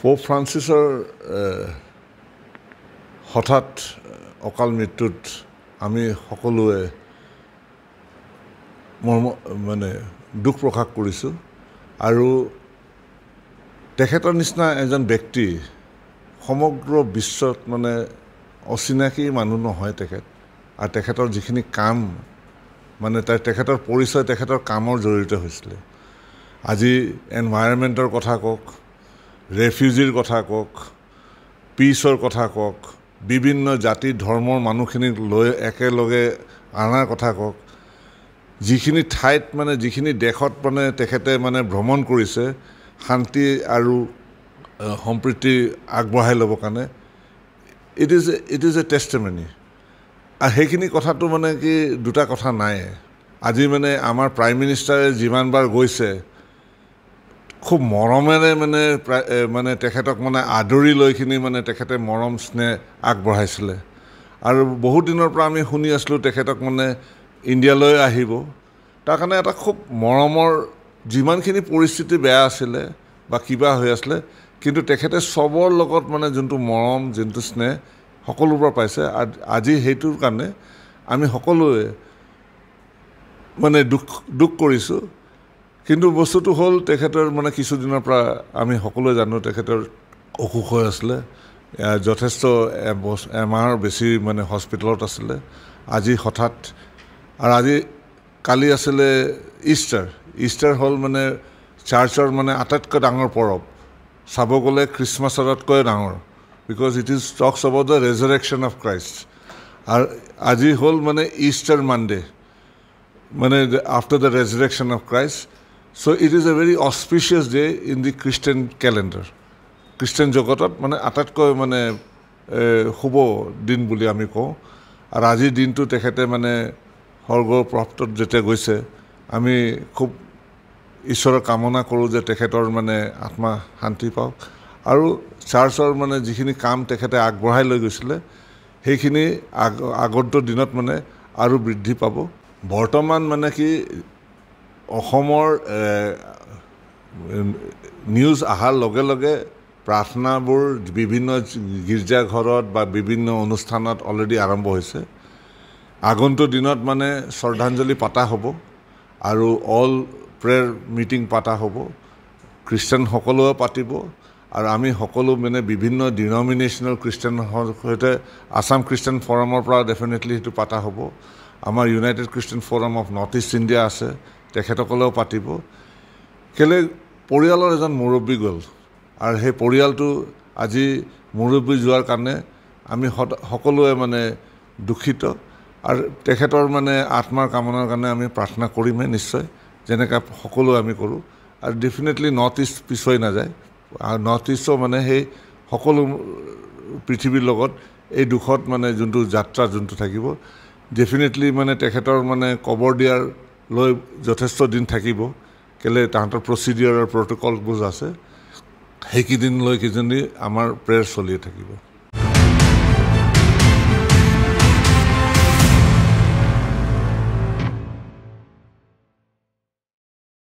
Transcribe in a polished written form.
pope ফ্ৰান্সিছৰ হঠাৎ অকাল মৃত্যুত আমি সকলোৱে মানে দুখ প্ৰকাশ কৰিছোঁ আৰু তেখেতৰ নিচিনা এজন ব্যক্তি সমগ্ৰ বিশ্বত মানে অচিনাকি মানুহ নহয় তেখেত আৰু তেখেতৰ যিখিনি কাম মানে তেখেতৰ পৰিচয় তেখেতৰ কামৰ জৰিয়তে হৈছিলে আজি এনভাইৰনমেণ্টৰ কথা কওক ৰেফিউজিৰ কথা কওক পিছৰ কথা কওক বিভিন্ন জাতি ধৰ্মৰ মানুহখিনিক লৈ একেলগে অনাৰ কথা কওক যিখিনি ঠাইত মানে যিখিনি দেশত মানে তেখেতে মানে ভ্ৰমণ কৰিছে শান্তি আৰু সম্প্ৰীতি আগবঢ়াই ল'বৰ কাৰণে ইট ইজ এ টেষ্টিমনি আৰু সেইখিনি কথাটো মানে কি দুটা কথা নাই আজি মানে আমাৰ প্ৰাইম মিনিষ্টাৰে যিমানবাৰ গৈছে খুব মৰমেৰে মানে তেখেতক মানে আদৰি লৈখিনি মানে তেখেতে মৰম স্নেহ আগবঢ়াইছিলে আৰু বহুত দিনৰ পৰা আমি শুনি আছিলোঁ তেখেতক মানে ইণ্ডিয়ালৈ আহিব তাৰ কাৰণে এটা খুব মৰমৰ যিমানখিনি পৰিস্থিতি বেয়া আছিলে বা কিবা হৈ আছিলে কিন্তু তেখেতে চবৰ লগত মানে যোনটো মৰম যোনটো স্নেহ সকলোৰ পৰা পাইছে আজি সেইটোৰ কাৰণে আমি সকলোৱে মানে দুখ কৰিছোঁ কিন্তু বস্তুটো হ'ল তেখেতৰ মানে কিছুদিনৰ পৰা আমি সকলোৱে জানো তেখেতৰ অসুখ হৈ আছিলে যথেষ্ট এমাহৰ বেছি মানে হস্পিটেলত আছিলে আজি হঠাৎ আৰু আজি কালি আছিলে ইষ্টাৰ হ'ল মানে চাৰ্চৰ মানে আটাইতকৈ ডাঙৰ পৰৱ চাব গ'লে খ্ৰীষ্টমাছতকৈ ডাঙৰ because it is talks about the resurrection of Christ আৰু আজি হ'ল মানে ইষ্টাৰ মানডে মানে after the resurrection of Christ so' it is a very auspicious day in the Christian calendar খ্ৰীষ্টান জগতত মানে আটাইতকৈ মানে শুভ দিন বুলি আমি কওঁ আৰু আজিৰ দিনটো তেখেতে মানে স্বৰ্গৰ প্ৰাপ্তত যেতিয়া গৈছে আমি খুব ঈশ্বৰৰ কামনা কৰোঁ যে তেখেতৰ মানে আত্মা শান্তি পাওক আৰু চাৰ্চৰ মানে যিখিনি কাম তেখেতে আগবঢ়াই লৈ গৈছিলে সেইখিনি আগন্তুক দিনত মানে আৰু বৃদ্ধি পাব বৰ্তমান মানে কি অসমৰ নিউজ অহাৰ লগে লগে প্ৰাৰ্থনাবোৰ বিভিন্ন গীৰ্জাঘৰত বা বিভিন্ন অনুষ্ঠানত অলৰেডি আৰম্ভ হৈছে আগন্তুক দিনত মানে শ্ৰদ্ধাঞ্জলি পতা হ'ব আৰু অল প্ৰেয়াৰ মিটিং পতা হ'ব খ্ৰীষ্টানসকলেও পাতিব আৰু আমি সকলো মানে বিভিন্ন ডিনমিনেশ্যনেল খ্ৰীষ্টানৰ সৈতে আছাম খ্ৰীষ্টান ফৰামৰ পৰা ডেফিনেটলি সেইটো পতা হ'ব আমাৰ ইউনাইটেড খ্ৰীষ্টান forum of north east India আছে তেখেতসকলেও পাতিব কেলৈ পৰিয়ালৰ এজন মুৰব্বী গ'ল আৰু সেই পৰিয়ালটো আজি মুৰব্বী যোৱাৰ কাৰণে আমি সকলোৱে মানে দুখিত আৰু তেখেতৰ মানে আত্মাৰ কামনাৰ কাৰণে আমি প্ৰাৰ্থনা কৰিমেই নিশ্চয় যেনেকৈ সকলো আমি কৰোঁ আৰু ডেফিনেটলি নৰ্থ ইষ্ট পিছুৱাই নাযায় আৰু নৰ্থ ইষ্টৰ মানে সেই সকলো পৃথিৱীৰ লগত এই দুখত মানে যোনটো যাত্ৰা যোনটো থাকিব ডেফিনেটলি মানে তেখেতৰ মানে কবৰ দিয়াৰ লৈ যথেষ্ট দিন থাকিব কেলৈ তাহাঁতৰ প্ৰচিডিউৰ আৰু প্ৰট'কলবোৰ আছে সেইকেইদিনলৈ কিজানি আমাৰ প্ৰেয়াৰ চলিয়ে থাকিব